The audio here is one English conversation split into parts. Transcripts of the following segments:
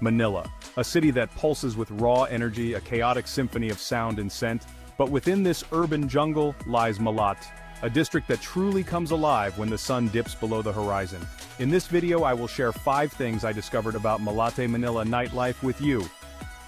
Manila, a city that pulses with raw energy, a chaotic symphony of sound and scent. But within this urban jungle lies Malate, a district that truly comes alive when the sun dips below the horizon. In this video I will share 5 things I discovered about Malate, Manila nightlife with you.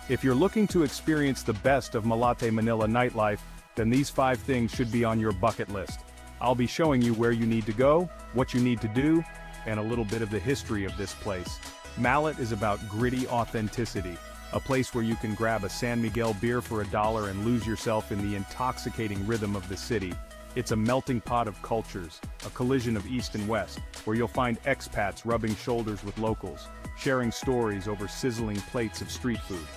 If you're looking to experience the best of Malate, Manila nightlife, then these 5 things should be on your bucket list. I'll be showing you where you need to go, what you need to do, and a little bit of the history of this place. Malate is about gritty authenticity, a place where you can grab a San Miguel beer for $1 and lose yourself in the intoxicating rhythm of the city. It's a melting pot of cultures, a collision of East and West, where you'll find expats rubbing shoulders with locals, sharing stories over sizzling plates of street food.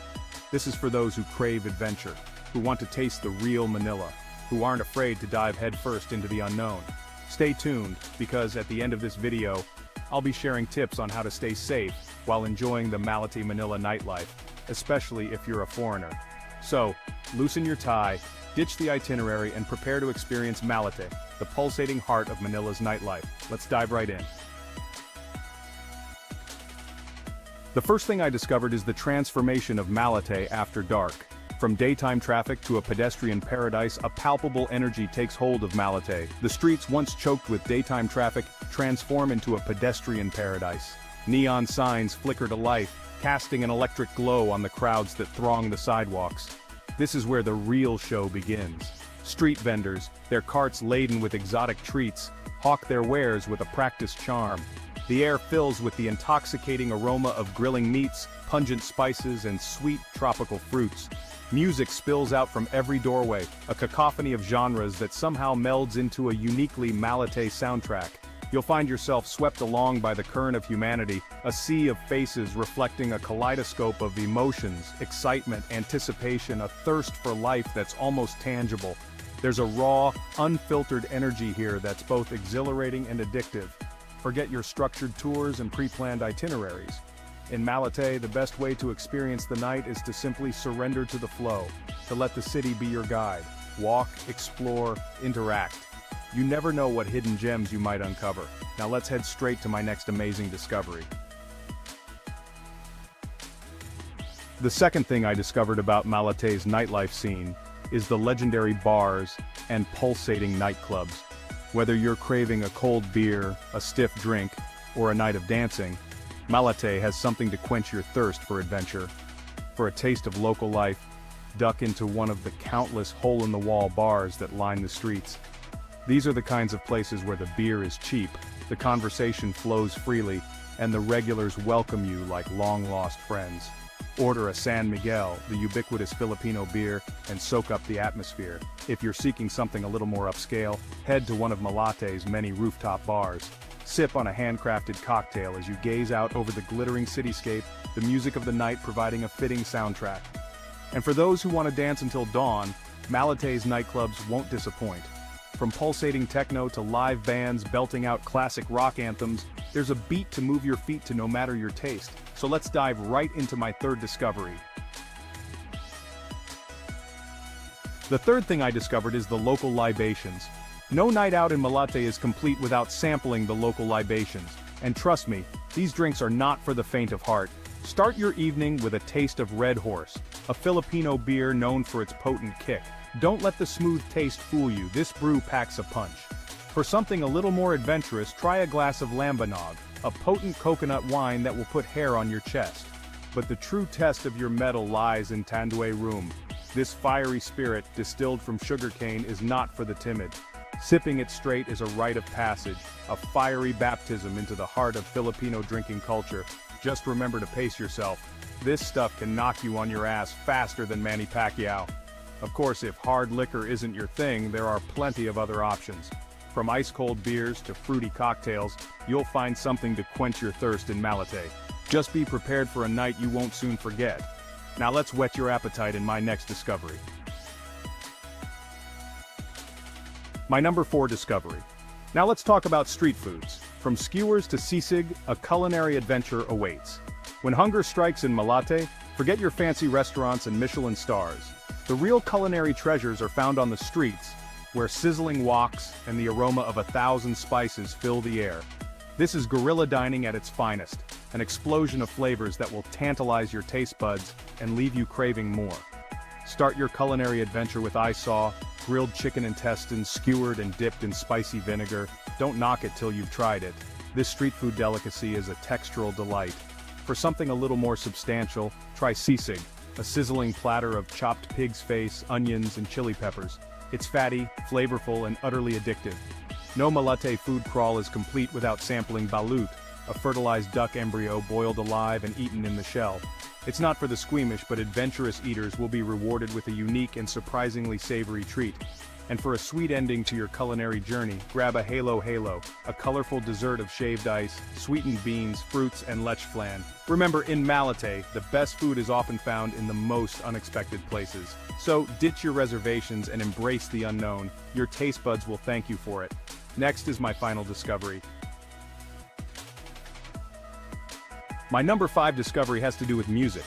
This is for those who crave adventure, who want to taste the real Manila, who aren't afraid to dive headfirst into the unknown. Stay tuned, because at the end of this video, I'll be sharing tips on how to stay safe while enjoying the Malate, Manila nightlife, especially if you're a foreigner. So, loosen your tie, ditch the itinerary, and prepare to experience Malate, the pulsating heart of Manila's nightlife. Let's dive right in. The first thing I discovered is the transformation of Malate after dark. From daytime traffic to a pedestrian paradise, a palpable energy takes hold of Malate. The streets once choked with daytime traffic transform into a pedestrian paradise. Neon signs flicker to life, casting an electric glow on the crowds that throng the sidewalks. This is where the real show begins. Street vendors, their carts laden with exotic treats, hawk their wares with a practiced charm. The air fills with the intoxicating aroma of grilling meats, pungent spices, and sweet tropical fruits. Music spills out from every doorway, a cacophony of genres that somehow melds into a uniquely Malate soundtrack. You'll find yourself swept along by the current of humanity, a sea of faces reflecting a kaleidoscope of emotions, excitement, anticipation, a thirst for life that's almost tangible. There's a raw, unfiltered energy here that's both exhilarating and addictive. Forget your structured tours and pre-planned itineraries. In Malate, the best way to experience the night is to simply surrender to the flow, to let the city be your guide. Walk, explore, interact. You never know what hidden gems you might uncover. Now let's head straight to my next amazing discovery. The second thing I discovered about Malate's nightlife scene is the legendary bars and pulsating nightclubs. Whether you're craving a cold beer, a stiff drink, or a night of dancing, Malate has something to quench your thirst for adventure. For a taste of local life, duck into one of the countless hole-in-the-wall bars that line the streets. These are the kinds of places where the beer is cheap, the conversation flows freely, and the regulars welcome you like long-lost friends. Order a San Miguel, the ubiquitous Filipino beer, and soak up the atmosphere. If you're seeking something a little more upscale, head to one of Malate's many rooftop bars. Sip on a handcrafted cocktail as you gaze out over the glittering cityscape, the music of the night providing a fitting soundtrack. And for those who want to dance until dawn, Malate's nightclubs won't disappoint. From pulsating techno to live bands belting out classic rock anthems, there's a beat to move your feet to no matter your taste. So let's dive right into my third discovery. The third thing I discovered is the local libations. No night out in Malate is complete without sampling the local libations. And trust me, these drinks are not for the faint of heart. Start your evening with a taste of Red Horse, a Filipino beer known for its potent kick. Don't let the smooth taste fool you, this brew packs a punch. For something a little more adventurous, try a glass of Lambanog, a potent coconut wine that will put hair on your chest. But the true test of your mettle lies in Tanduay Rum. This fiery spirit, distilled from sugarcane, is not for the timid. Sipping it straight is a rite of passage, a fiery baptism into the heart of Filipino drinking culture. Just remember to pace yourself. This stuff can knock you on your ass faster than Manny Pacquiao. Of course, if hard liquor isn't your thing, there are plenty of other options. From ice-cold beers to fruity cocktails, you'll find something to quench your thirst in Malate. Just be prepared for a night you won't soon forget. Now let's whet your appetite in my next discovery. My number 4 discovery. Now let's talk about street foods. From skewers to sisig, a culinary adventure awaits. When hunger strikes in Malate, forget your fancy restaurants and Michelin stars. The real culinary treasures are found on the streets, where sizzling woks and the aroma of 1,000 spices fill the air. This is guerrilla dining at its finest, an explosion of flavors that will tantalize your taste buds and leave you craving more. Start your culinary adventure with isaw, grilled chicken intestines skewered and dipped in spicy vinegar. Don't knock it till you've tried it. This street food delicacy is a textural delight. For something a little more substantial, try sisig, a sizzling platter of chopped pig's face, onions, and chili peppers. It's fatty, flavorful, and utterly addictive. No Malate food crawl is complete without sampling balut, a fertilized duck embryo boiled alive and eaten in the shell. It's not for the squeamish, but adventurous eaters will be rewarded with a unique and surprisingly savory treat. And for a sweet ending to your culinary journey, grab a Halo Halo, a colorful dessert of shaved ice, sweetened beans, fruits, and lech flan. Remember, in Malate, the best food is often found in the most unexpected places. So, ditch your reservations and embrace the unknown. Your taste buds will thank you for it. Next is my final discovery. My number 5 discovery has to do with music.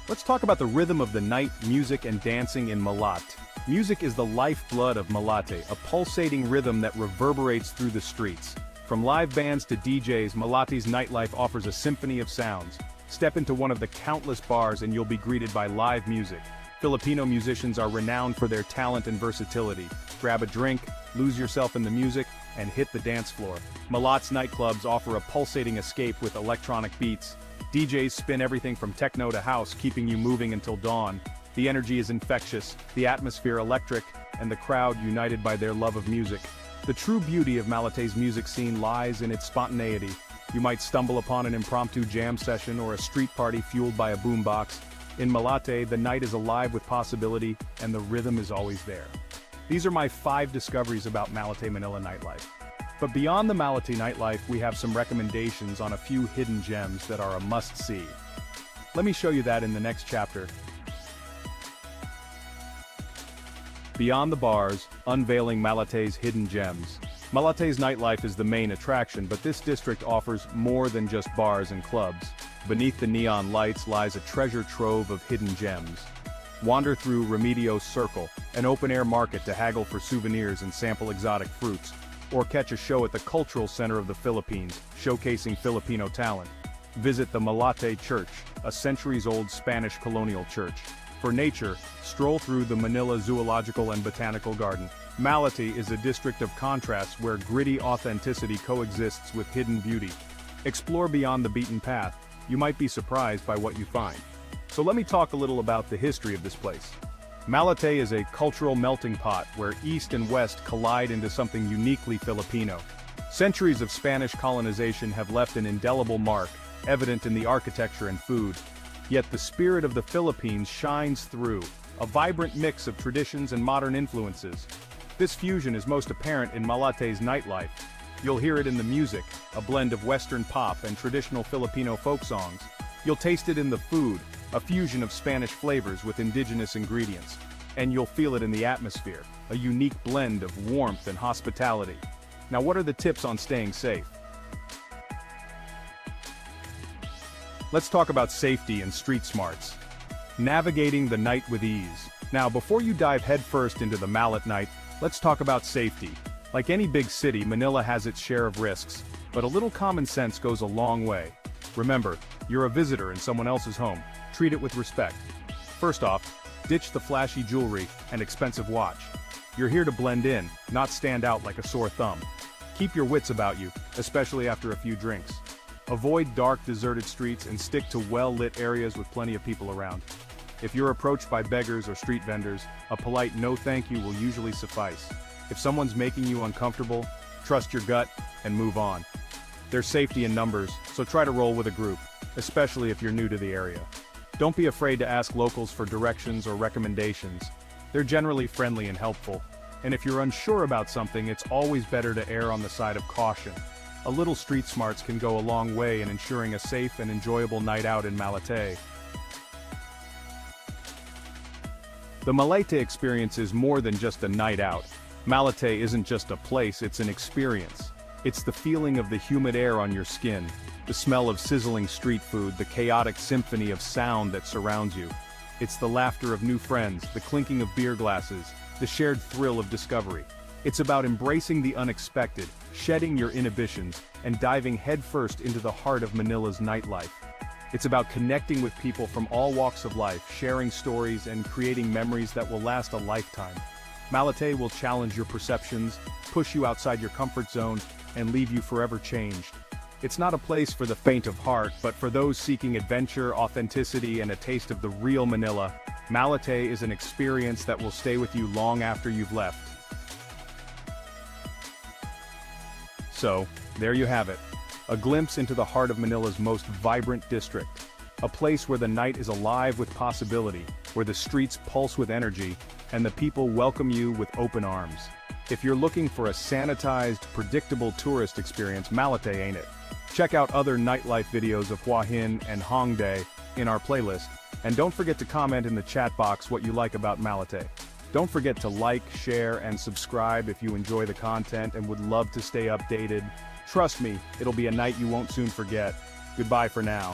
Let's talk about the rhythm of the night, music and dancing in Malat. Music is the lifeblood of Malate, a pulsating rhythm that reverberates through the streets. From live bands to DJs, Malate's nightlife offers a symphony of sounds. Step into one of the countless bars and you'll be greeted by live music. Filipino musicians are renowned for their talent and versatility. Grab a drink, lose yourself in the music, and hit the dance floor. Malat's nightclubs offer a pulsating escape with electronic beats. DJs spin everything from techno to house, keeping you moving until dawn. The energy is infectious, the atmosphere electric, and the crowd united by their love of music. The true beauty of Malate's music scene lies in its spontaneity. You might stumble upon an impromptu jam session or a street party fueled by a boombox. In Malate, the night is alive with possibility, and the rhythm is always there. These are my 5 discoveries about Malate Manila nightlife. But beyond the Malate nightlife, we have some recommendations on a few hidden gems that are a must-see. Let me show you that in the next chapter. Beyond the bars, unveiling Malate's hidden gems. Malate's nightlife is the main attraction, but this district offers more than just bars and clubs. Beneath the neon lights lies a treasure trove of hidden gems. Wander through Remedios Circle, an open-air market to haggle for souvenirs and sample exotic fruits, or catch a show at the Cultural Center of the Philippines, showcasing Filipino talent. Visit the Malate Church, a centuries-old Spanish colonial church. For nature, stroll through the Manila Zoological and Botanical Garden. Malate is a district of contrasts where gritty authenticity coexists with hidden beauty. Explore beyond the beaten path. You might be surprised by what you find. So let me talk a little about the history of this place. Malate is a cultural melting pot where East and West collide into something uniquely Filipino. Centuries of Spanish colonization have left an indelible mark, evident in the architecture and food. Yet the spirit of the Philippines shines through, a vibrant mix of traditions and modern influences. This fusion is most apparent in Malate's nightlife. You'll hear it in the music, a blend of Western pop and traditional Filipino folk songs. You'll taste it in the food, a fusion of Spanish flavors with indigenous ingredients. And you'll feel it in the atmosphere, a unique blend of warmth and hospitality. Now, what are the tips on staying safe? Let's talk about safety and street smarts. Navigating the night with ease. Now, before you dive headfirst into the Malate night, let's talk about safety. Like any big city, Manila has its share of risks, but a little common sense goes a long way. Remember, you're a visitor in someone else's home. Treat it with respect. First off, ditch the flashy jewelry and expensive watch. You're here to blend in, not stand out like a sore thumb. Keep your wits about you, especially after a few drinks. Avoid dark, deserted streets and stick to well-lit areas with plenty of people around. If you're approached by beggars or street vendors, a polite no thank you will usually suffice. If someone's making you uncomfortable, trust your gut and move on. There's safety in numbers, so try to roll with a group, especially if you're new to the area. Don't be afraid to ask locals for directions or recommendations. They're generally friendly and helpful. And if you're unsure about something, it's always better to err on the side of caution. A little street smarts can go a long way in ensuring a safe and enjoyable night out in Malate. The Malate experience is more than just a night out. Malate isn't just a place, it's an experience. It's the feeling of the humid air on your skin, the smell of sizzling street food, the chaotic symphony of sound that surrounds you. It's the laughter of new friends, the clinking of beer glasses, the shared thrill of discovery. It's about embracing the unexpected, shedding your inhibitions, and diving headfirst into the heart of Manila's nightlife. It's about connecting with people from all walks of life, sharing stories, and creating memories that will last a lifetime. Malate will challenge your perceptions, push you outside your comfort zone, and leave you forever changed. It's not a place for the faint of heart, but for those seeking adventure, authenticity, and a taste of the real Manila. Malate is an experience that will stay with you long after you've left. So, there you have it. A glimpse into the heart of Manila's most vibrant district. A place where the night is alive with possibility, where the streets pulse with energy, and the people welcome you with open arms. If you're looking for a sanitized, predictable tourist experience, Malate ain't it. Check out other nightlife videos of Hua Hin and Hongdae in our playlist, and don't forget to comment in the chat box what you like about Malate. Don't forget to like, share, and subscribe if you enjoy the content and would love to stay updated. Trust me, it'll be a night you won't soon forget. Goodbye for now.